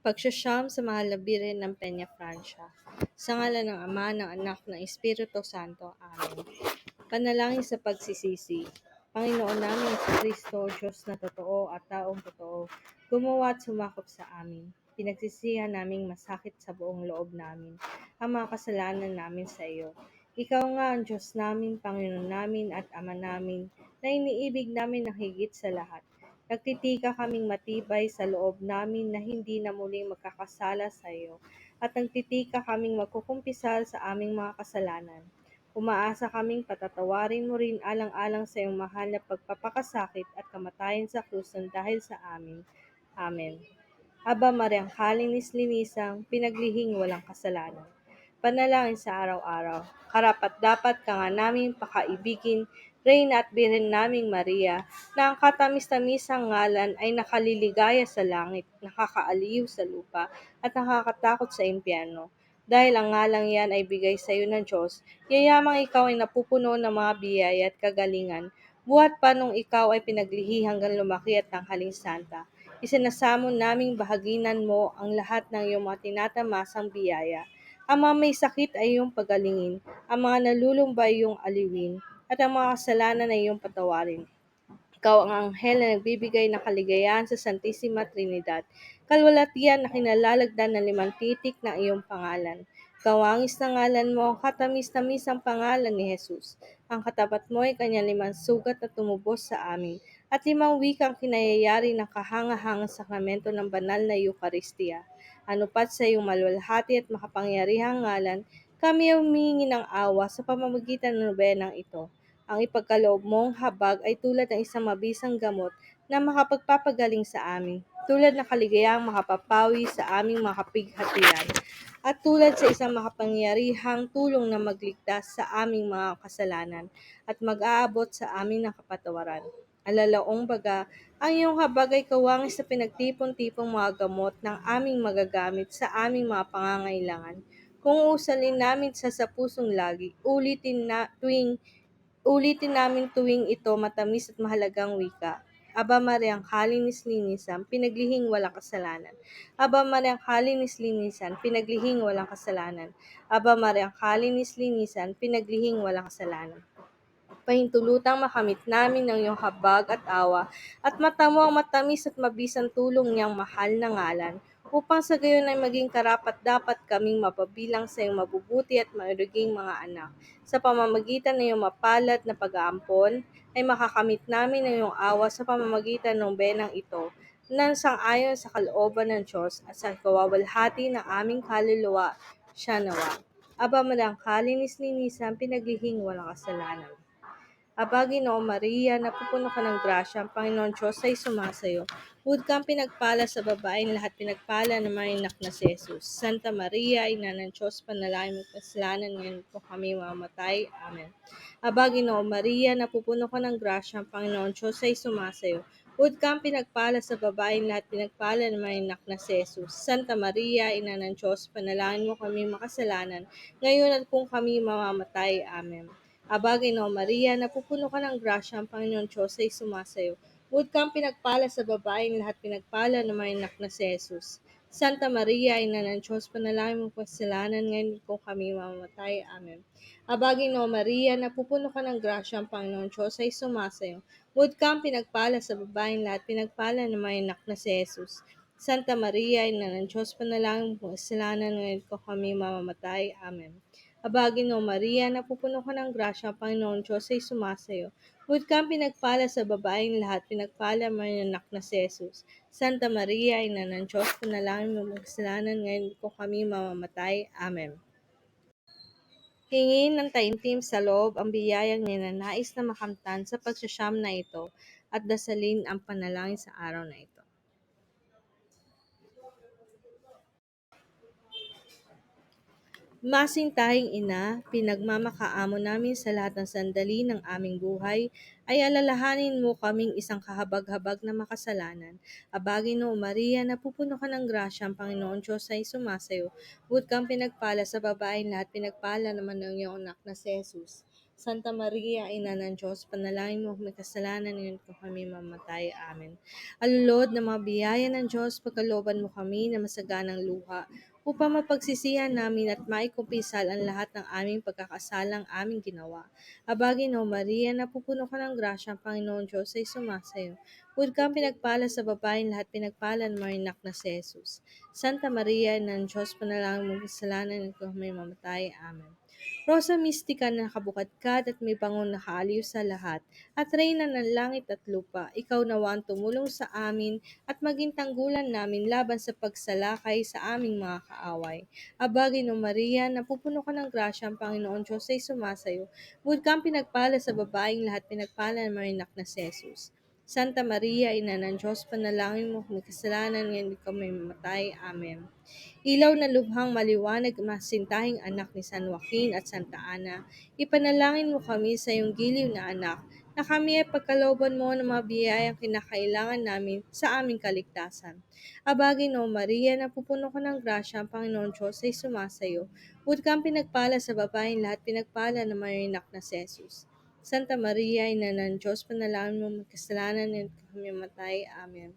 Pagsasyam sa mahal na Birhen ng Peña, Francia. Sa ngalan ng Ama, ng Anak, ng Espiritu Santo. Amen. Panalangin sa pagsisisi. Panginoon namin sa Kristo, Diyos na totoo at taong totoo, gumawa at sumakop sa amin. Pinagsisihan naming masakit sa buong loob namin ang mga kasalanan namin sa iyo. Ikaw nga ang Diyos namin, Panginoon namin at Ama namin, na iniibig namin ng higit sa lahat. Nagtitika kaming matibay sa loob namin na hindi na muling magkakasala sa iyo, at nagtitika kaming magkukumpisal sa aming mga kasalanan. Umaasa kaming patatawarin mo rin alang-alang sa iyong mahal na pagpapakasakit at kamatayan sa krus ng dahil sa amin. Amen. Aba Mariang kalinis-linisang, pinaglihing walang kasalanan. Panalangin sa araw-araw. Karapat-dapat ka nga naming pakaibigin, Reyna at Birhen naming Maria, na ang katamis-tamisang ngalan ay nakaliligaya sa langit, nakakaaliw sa lupa, at nakakatakot sa impyerno. Dahil ang ngalang yan ay bigay sa iyo ng Diyos, yayamang ikaw ay napupuno ng mga biyaya at kagalingan, buhat pa nung ikaw ay pinaglihi hanggang lumaki at tanghaling santa. Isinasamon naming bahaginan mo ang lahat ng iyong mga tinatamasang biyaya. Ang mga may sakit ay iyong pagalingin, ang mga nalulumba ay iyong aliwin, at ang mga kasalanan ay iyong patawarin. Ikaw ang anghel na nagbibigay ng kaligayahan sa Santissima Trinidad. Kalwalatian na kinalalagdan ng limang titik ng iyong pangalan. Kawangis na ngalan mo, ang katamis-tamis ang pangalan ni Jesus. Ang katapat mo ay kanyang limang sugat na tumubos sa amin, at limang wikang kinayayari ng kahangahangang sakramento ng banal na Eucharistia. Anupat sa iyong malwalhati at makapangyarihang ngalan, kami ay humihingi ng awa sa pamamagitan ng nobenang ito. Ang ipagkaloob mong habag ay tulad ng isang mabisang gamot na makapagpapagaling sa amin, tulad ng kaligayang makapapawi sa aming mga kapighatian, at tulad sa isang makapangyarihang tulong na magligtas sa aming mga kasalanan at mag-aabot sa amin ng kapatawaran. Alalaong baga, ang iyong habag ay kawangis sa pinagtipon-tipong mga gamot ng aming magagamit sa aming mga pangangailangan. Kung usalin namin sa pusong lagi, ulitin namin tuwing ito matamis at mahalagang wika. Aba Mariang kalinis-linisan, pinaglihing walang kasalanan. Aba Mariang kalinis-linisan, pinaglihing walang kasalanan. Aba Mariang kalinis-linisan, pinaglihing walang kasalanan. Pahintulutang makamit namin ng iyong habag at awa, at matamo ang matamis at mabisang tulong niyang mahal na ngalan, upang sa gayon ay maging karapat-dapat kaming mapabilang sa iyong mabubuti at mairiging mga anak. Sa pamamagitan ng iyong mapalad na pag-aampon, ay makakamit namin ang iyong awa sa pamamagitan ng benang ito, nang sang-ayon sa kalooban ng Diyos at sa kawawalhati ng aming kaluluwa, siya nawa. Aba Madang kalinis-linisan, pinaglihing walang kasalanan. Aba, Ginoo Maria, napupuno ka ng grasya, ang Panginoon Diyos ay sumasayo. Huwag kang pinagpala sa babaeng lahat, pinagpala naman ang anak na si Jesus. Santa Maria, Ina ng Diyos, panalangin mo kasalanan ngayon po kami mamamatay. Amen. Aba, Ginoo Maria, napupuno ka ng grasya, ang Panginoon Diyos ay sumasayo. Huwag kang pinagpala sa babaeng lahat, pinagpala naman ang anak na si Jesus. Santa Maria, Ina ng Diyos, panalangin mo kami makasalanan, ngayon at kung kami mamamatay. Amen. Aba, Ginoo Maria, napupuno ka ng grasya, ang Panginoon Diyos ay sumasayo. Huwag kang pinagpala sa babaeng lahat, pinagpala na may anak na si Jesus. Santa Maria, Ina ng Diyos, panalangin mo po kasalanan ngayon kung kami mamamatay. Amen. Aba, Ginoo Maria, napupuno ka ng grasya, ang Panginoon Diyos ay sumasayo. Huwag kang pinagpala sa babaeng lahat, pinagpala na may anak na si Jesus. Santa Maria, Ina ng Diyos, panalangin mo po kasalanan ngayon kung kami mamamatay. Amen. Aba, Ginoo Maria, napupuno ka ng grasya, ang Panginoon Diyos ay sumasayo. Huwag kang pinagpala sa babaeng lahat, pinagpala mo ang anak na si Jesus. Santa Maria, Ina ng Diyos, panalangin mo ang kasalanan ngayon kung kami mamamatay. Amen. Hingin ng taimtim sa loob ang biyayang ninanais na makamtan sa pagsasyam na ito, at dasalin ang panalangin sa araw na ito. Masintahing Ina, pinagmamakaamo namin sa lahat ng sandali ng aming buhay, ay alalahanin mo kaming isang kahabag-habag na makasalanan. Abagin o Maria, napupuno ka ng grasya, ang Panginoon Diyos ay sumasayo. Huwag kang pinagpala sa babaeng lahat, pinagpala naman ng iyong anak na si Jesus. Santa Maria, Ina ng Diyos, panalangin mo kami kasalanan ngayon kung kami mamatay. Amen. Alulod na mga biyaya ng Diyos, pagkalooban mo kami na masaganang luha, upang mapagsisihan namin at maikumpisal ang lahat ng aming pagkakasalang aming ginawa. Abagin o Maria, napupuno ka ng grasya, ang Panginoon Diyos ay sumasayo. Huwag kang pinagpala sa babaeng lahat, pinagpala ng mga anak na si Jesus. Santa Maria, Ina ng Diyos, panalangin mo kasalanan ngayon kung kami mamatay. Amen. Rosa Mistika na nakabukadkad at may bangon na kaaliw sa lahat, at Reyna ng langit at lupa, ikaw nawa ang tumulong sa amin at maging tanggulan namin laban sa pagsalakay sa aming mga kaaway. Abagin o Maria, napupuno ka ng grasya, ang Panginoon Diyos ay sumasayo. Bukod kang pinagpala sa babaeng lahat, pinagpala ng mga anak na si Jesus. Santa Maria, Ina ng Diyos, panalangin mo kung may kasalanan ngayon di kami mamatay. Amen. Ilaw na lubhang maliwanag, masintahing anak ni San Joaquin at Santa Ana, ipanalangin mo kami sa iyong giliw na anak, na kami ay pagkalooban mo ng mga biyayang kinakailangan namin sa aming kaligtasan. Abagin o Maria, napupuno ka ng grasya, ang Panginoon Diyos ay sumasayo. Bukod kang pinagpala sa babaeng lahat, pinagpala ng may anak na si Jesus. Santa Maria, Ina ng Diyos, panalangin mo magkasalanan at kami matay. Amen.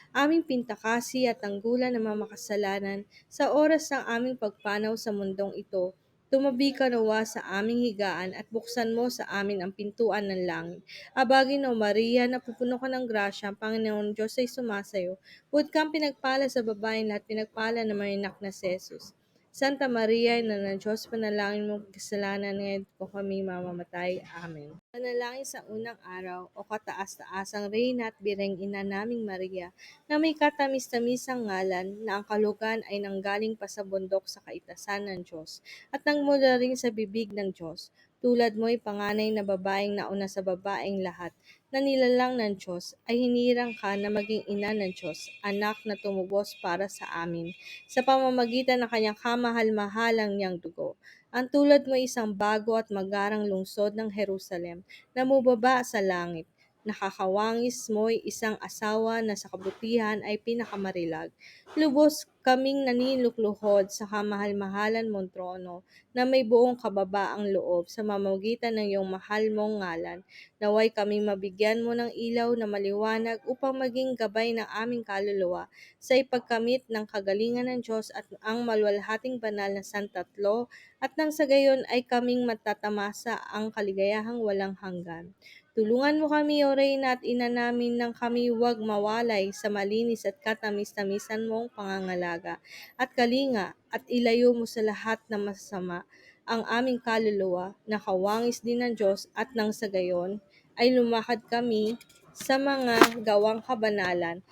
Aming pintakasi at tanggulan ng mga makasalanan sa oras ng aming pagpanaw sa mundong ito. Tumabi ka nawa sa aming higaan at buksan mo sa amin ang pintuan ng langit. Abagin o Maria, napupuno ka ng grasya, ang Panginoon Diyos ay sumasayo. Huwag kang pinagpala sa babaeng lahat, pinagpala ng mga anak na si Jesus. Santa Maria, Ina ng Diyos, panalangin mo kasalanan ngayon kung kami mamamatay. Amen. Panalangin sa unang araw o kataas-taasang Reyna at Bireng Ina naming Maria, na may katamis-tamisang ngalan na ang kalugan ay nanggaling pa sa bundok sa kaitasan ng Diyos at nangmula rin sa bibig ng Diyos. Tulad mo'y panganay na babaeng nauna sa babaeng lahat, na nilalang ng Diyos, ay hinirang ka na maging ina ng Diyos, anak na tumubos para sa amin, sa pamamagitan ng kanyang kamahal-mahalang niyang dugo. Ang tulad mo isang bago at magarang lungsod ng Jerusalem na mubaba sa langit. Nakakawangis mo'y isang asawa na sa kabutihan ay pinakamarilag. Lubos kaming naninukluhod sa kamahal-mahalan mong trono na may buong kababaang loob sa mamamagitan ng iyong mahal mong ngalan. Naway kaming mabigyan mo ng ilaw na maliwanag upang maging gabay ng aming kaluluwa sa ipagkamit ng kagalingan ng Diyos at ang maluwalhating banal na santatlo, at nang sa gayon ay kaming matatamasa ang kaligayahang walang hanggan. Tulungan mo kami, O Reyna at Ina namin, nang kami huwag mawalay sa malinis at katamis-tamisan mong pangangalaga at kalinga, at ilayo mo sa lahat na masama ang aming kaluluwa na kawangis din ng Diyos, at nang sa gayon ay lumakad kami sa mga gawang kabanalan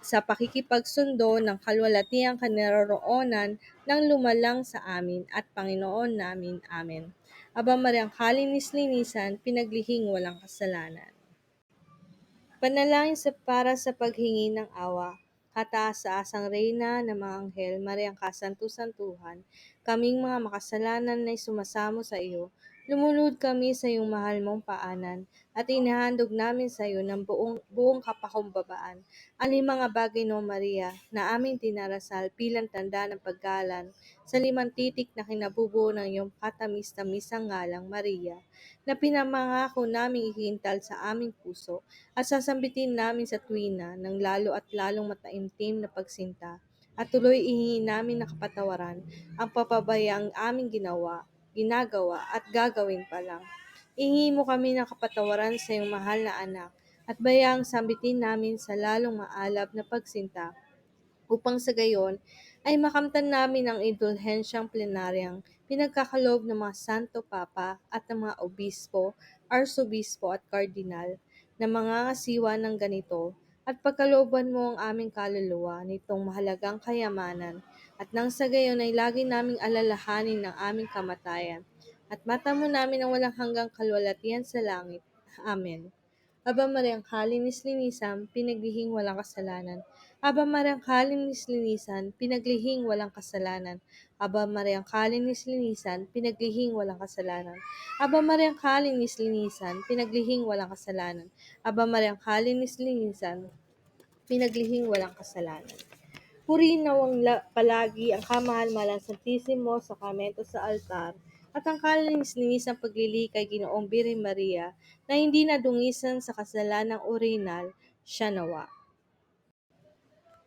sa pakikipagsundo ng kalwalatiang kanaroroonan ng lumalang sa amin at Panginoon namin. Amen. Aba Mariang kalinis-linisan, pinaglihing walang kasalanan. Panalangin para sa paghingi ng awa. Kataas-taasang Reyna ng mga Anghel, Mariang kasantu-santuhan, kaming mga makasalanan na sumasamo sa iyo, lumulod kami sa iyong mahal mong paanan, at inahandog namin sa iyo ng buong kapakumbabaan ang limang bagay no Maria na aming dinarasal bilang tanda ng paggalan sa limang titik na kinabubuo ng iyong katamis-tamisang ngalang Maria, na pinamangako naming ihintal sa aming puso at sasambitin namin sa tuwina ng lalo at lalong mataimtim na pagsinta, at tuloy ihingi namin na kapatawaran ang papabayang aming ginagawa at gagawin pa lang. Ihingi mo kami ng kapatawaran sa iyong mahal na anak, at bayang sambitin namin sa lalong maalab na pagsinta, upang sa gayon ay makamtan namin ang indulhensyang plenaryang pinagkakaloob ng mga Santo Papa at ng mga Obispo, Arsobispo at Kardinal na mga ngasiwa ng ganito, at pagkalooban mo ang aming kaluluwa nitong mahalagang kayamanan, at nang sa gayon ay lagi naming alalahanin ng aming kamatayan, at mata mo namin ang walang hanggang kalwalatian sa langit. Amen. Aba Mariang kalinis-linisan, pinaglihing walang kasalanan. Aba Mariang kalinis-linisan, pinaglihing walang kasalanan. Aba Mariang kalinis-linisan, pinaglihing walang kasalanan. Aba Mariang kalinis-linisan, pinaglihing walang kasalanan. Aba Mariang kalinis-linisan, pinaglihing walang kasalanan. Purihin nawang palagi ang kamahal-mahalang Santisimo Sakramento sa altar, at ang kalinis-linis ng paglili kay Ginoong Birhen Maria na hindi nadungisan sa kasalanang orihinal, siya nawa.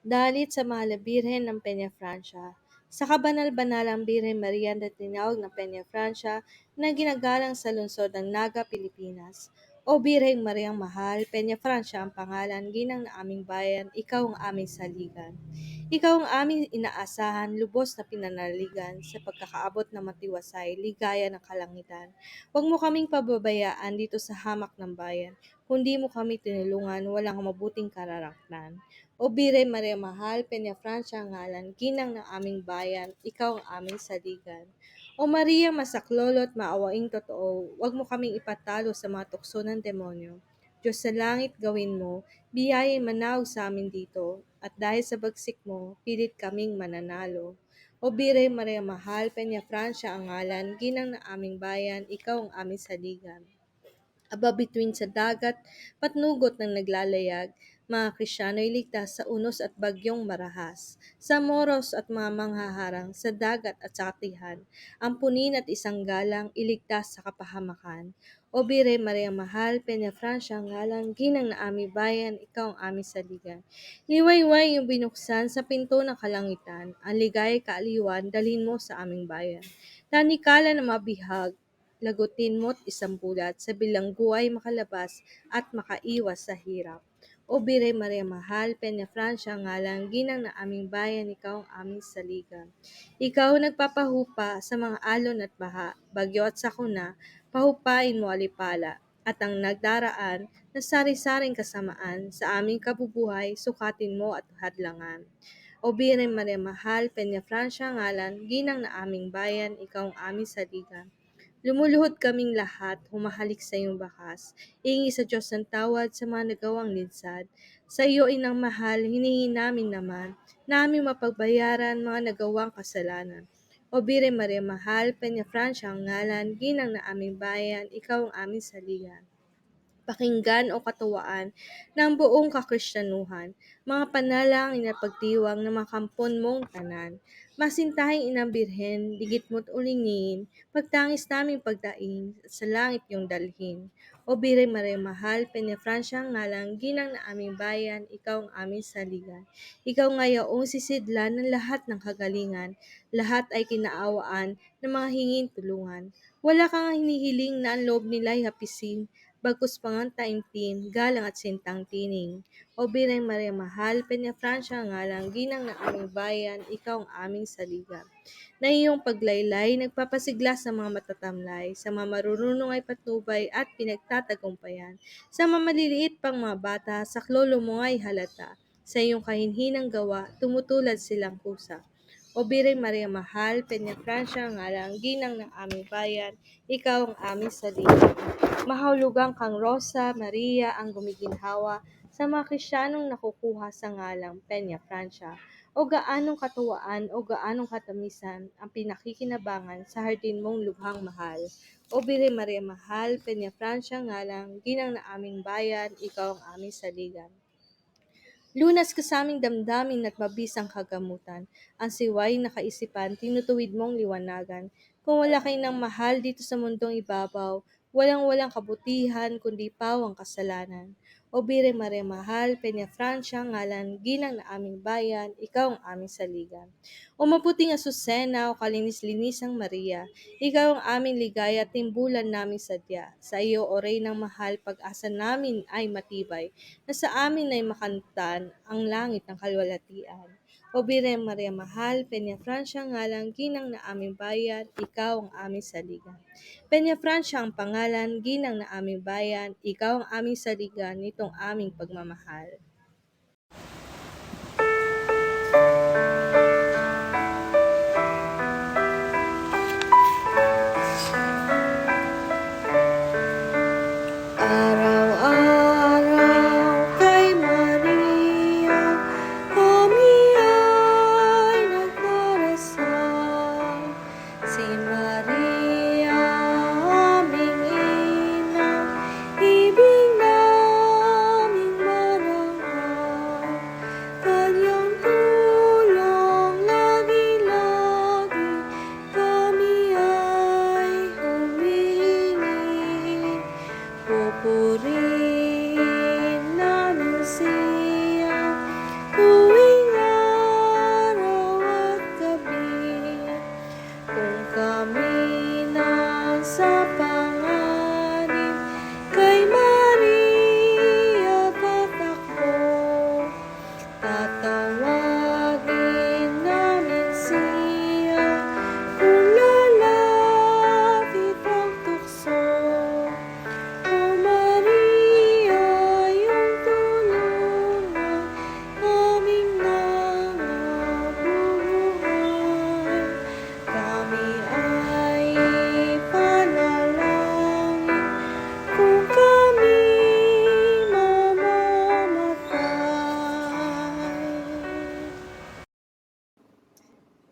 Dalit sa mahal na Birhen ng Peñafrancia. Sa kabanal-banalang Birhen Maria na tinawag ng Peñafrancia na ginagalang sa lungsod ng Naga, Pilipinas. O Birheng Mariang Mahal, Peñafrancia ang pangalan, ginang na aming bayan, ikaw ang aming saligan. Ikaw ang aming inaasahan, lubos na pinanaligan, sa pagkakaabot ng matiwasay, ligaya ng kalangitan. Huwag mo kaming pababayaan dito sa hamak ng bayan, kundi mo kami tinulungan, walang mabuting kararanan. O Birhen Maria Mahal, Peñafrancia ang ngalan, ginang ng aming bayan, ikaw ang aming saligan. O Maria masaklolo at maawaing totoo, huwag mo kaming ipatalo sa mga tukso ng demonyo. Diyos sa langit gawin mo, biyaya'y manawag sa amin dito, at dahil sa bagsik mo, pilit kaming mananalo. O Birhen Maria Mahal, Peñafrancia ang ngalan, ginang ng aming bayan, ikaw ang aming saligan. Aba bituin sa dagat, patnugot ng naglalayag, mga Kristiyano'y ligtas sa unos at bagyong marahas, sa moros at mga manghaharang, sa dagat at sa katihan, ampunin at isang galang, iligtas sa kapahamakan. O Birhen Maria Mahal, Peñafrancia ang ngalan, ginang na aming bayan, ikaw ang aming saligan. Liwayway yung binuksan sa pinto ng kalangitan, ang ligay kaaliwan, dalhin mo sa aming bayan. Tanikala na mabihag, lagutin mo't isang bulat, sa bilanggo ay makalabas at makaiwas sa hirap. O Birhen Maria Mahal, Peñafrancia ang ngalan, ginang na aming bayan, ikaw ang aming saligan. Ikaw nagpapahupa sa mga alon at baha, bagyo at sakuna, pahupain mo alipala, at ang nagdaraan na sari-saring kasamaan sa aming kabubuhay, sukatin mo at hadlangan. O Birhen Maria Mahal, Peñafrancia ang ngalan, ginang na aming bayan, ikaw ang aming saligan. Lumuluhod kaming lahat, humahalik sa iyong bakas. Iingi sa Diyos ng tawad sa mga nagawang linsad. Sa iyo, Inang Mahal, hinihingi namin naman, namin mapagbayaran mga nagawang kasalanan. O Birhen Maria Mahal, Peñafrancia ang ngalan, ginang na aming bayan, ikaw ang aming saligan. Pakinggan o katuwaan ng buong kakristyanuhan, mga panalangin at pagdiwang ng mga kampon mong tanan. Masintahing Inang Birhen, digit mo't ulingin, pagtangis naming pagdaing, at sa langit yung dalhin. O Birhen Maria Mahal, Peñafrancia ang ngalang, ginang na aming bayan, ikaw ang aming saligan. Ikaw ngayaong sisidlan ng lahat ng kagalingan, lahat ay kinaawaan ng mga hingin tulungan. Wala kang hinihiling na ang loob nila'y hapisin, bagkus pangantaimtim, galang at sintang tining. O Birhen Maria Mahal, Peñafrancia ang ngalang, ginang na aming bayan, ikaw ang aming saligan. Na iyong paglaylay, nagpapasigla sa mga matatamlay, sa mga marurunong ay patnubay at pinagtatagumpayan. Sa mga maliliit pang mga bata, sa klolo mo ay halata. Sa iyong kahinhinang gawa, tumutulad silang pusa. O Birhen Maria Mahal, Peñafrancia ang ngalang, ginang ng aming bayan, ikaw ang aming saligan. Mahulugang kang Rosa Maria ang gumiginhawa sa mga Kristiyanong nakukuha sa ngalang Peñafrancia. O gaanong katuwaan o gaanong katamisan ang pinakikinabangan sa hardin mong lubhang mahal. O Birhen Maria Mahal, Peñafrancia ang ngalang, ginang na aming bayan, ikaw ang aming saligan. Lunas ka sa aming damdamin at mabisang kagamutan. Ang siway na kaisipan, tinutuwid mong liwanagan. Kung wala kay nang mahal dito sa mundong ibabaw, walang-walang kabutihan, kundi pawang kasalanan. O Birhen Maria Mahal, Peñafrancia, ngalan, ginang na aming bayan, ikaw ang aming saligan. O maputing Asusena, o kalinis-linisang Maria, ikaw ang aming ligaya at timbulan naming sadya. Sa iyo, O Reynang Mahal, pag-asa namin ay matibay, na sa amin ay makantan ang langit ng kalwalatian. O Birhen Maria Mahal, Peñafrancia ngalang, ginang na aming bayan, ikaw ang aming saligan. Peñafrancia ang pangalan, ginang na aming bayan, ikaw ang aming saligan nitong aming pagmamahal. Araw-araw kay Maria, kami ay nagdarasal. Si Maria, aming ina, ibig naming marangal.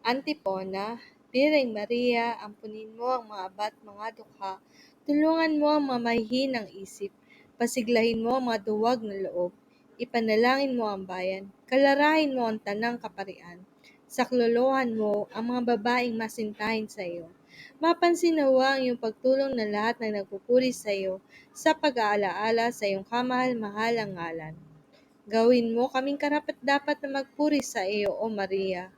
Antipona, Bireng Maria, ampunin mo ang mga abat mga dukha, tulungan mo ang mga mahihinang isip, pasiglahin mo ang mga duwag na loob, ipanalangin mo ang bayan, kalarahin mo ang tanang kaparian, saklolohan mo ang mga babaeng masintahin sa iyo. Mapansin nawa ang iyong pagtulong ng lahat ng nagpupuri sa iyo sa pag-aalaala sa iyong kamahal-mahalang ngalan. Gawin mo kaming karapat-dapat na magpuri sa iyo, O Maria.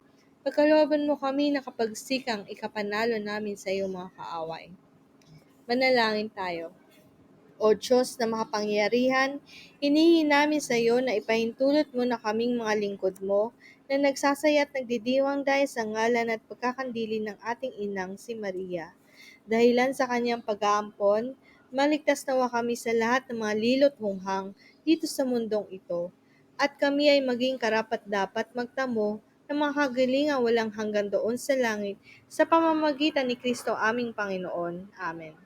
Pagkalooban mo kami na kapagsikang ikapanalo namin sa iyong mga kaaway. Manalangin tayo. O Diyos na makapangyarihan, hinihingi namin sa iyo na ipahintulot mo na kaming mga lingkod mo na nagsasaya at nagdidiwang dahil sa ngalan at pagkakandili ng ating inang si Maria. Dahilan sa kanyang pag-aampon, maligtas nawa kami sa lahat ng mga lilot hunghang dito sa mundong ito, at kami ay maging karapat-dapat magtamo ng mga kagalingang walang hanggan doon sa langit sa pamamagitan ni Kristo aming Panginoon. Amen.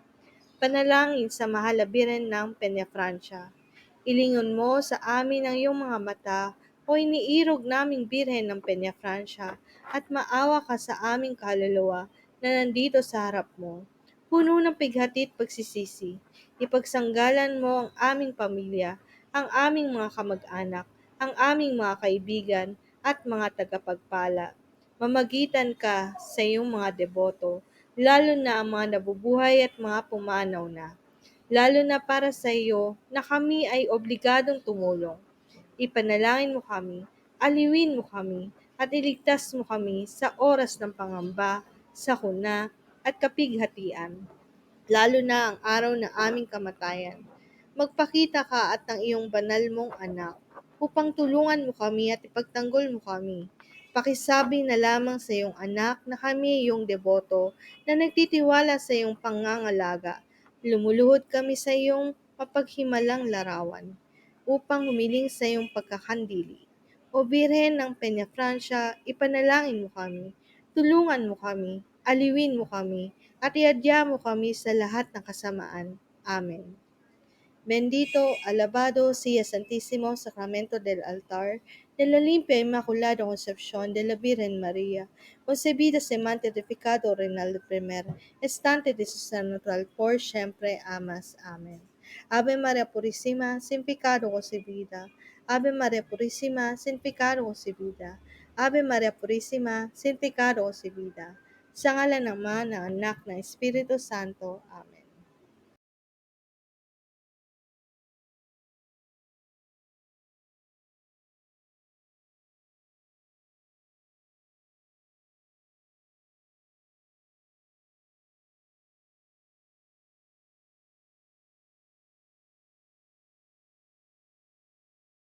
Panalangin sa mahal na Birhen ng Peñafrancia. Ilingon mo sa amin ang iyong mga mata, o iniirog naming Birhen ng Peñafrancia, at maawa ka sa aming kaluluwa na nandito sa harap mo. Puno ng pighati at pagsisisi, ipagsanggalan mo ang aming pamilya, ang aming mga kamag-anak, ang aming mga kaibigan, at mga tagapagpala. Mamagitan ka sa iyong mga deboto, lalo na ang mga nabubuhay at mga pumanaw na, lalo na para sa iyo na kami ay obligadong tumulong. Ipanalangin mo kami, aliwin mo kami, at iligtas mo kami sa oras ng pangamba, sakuna, at kapighatian, lalo na ang araw ng aming kamatayan. Magpakita ka at ng iyong banal mong anak, upang tulungan mo kami at ipagtanggol mo kami. Pakisabi na lamang sa iyong anak na kami iyong deboto na nagtitiwala sa iyong pangangalaga. Lumuluhod kami sa iyong mapaghimalang larawan upang humiling sa iyong pagkakandili. O Birhen ng Peñafrancia, ipanalangin mo kami, tulungan mo kami, aliwin mo kami, at iadya mo kami sa lahat ng kasamaan. Amen. Bendito, alabado sea Santísimo Sacramento del Altar, de la limpia Inmaculada Concepción de la Virgen María, concebida semante de pecado renal primer, estante de su ser natural por siempre amas. Amen. Ave María Purísima, sin pecado concebida. Ave María Purísima, sin pecado concebida. Ave María Purísima, sin pecado concebida. Sa ngalan ng Ama, ng Anak, ng Espiritu Santo. Amen.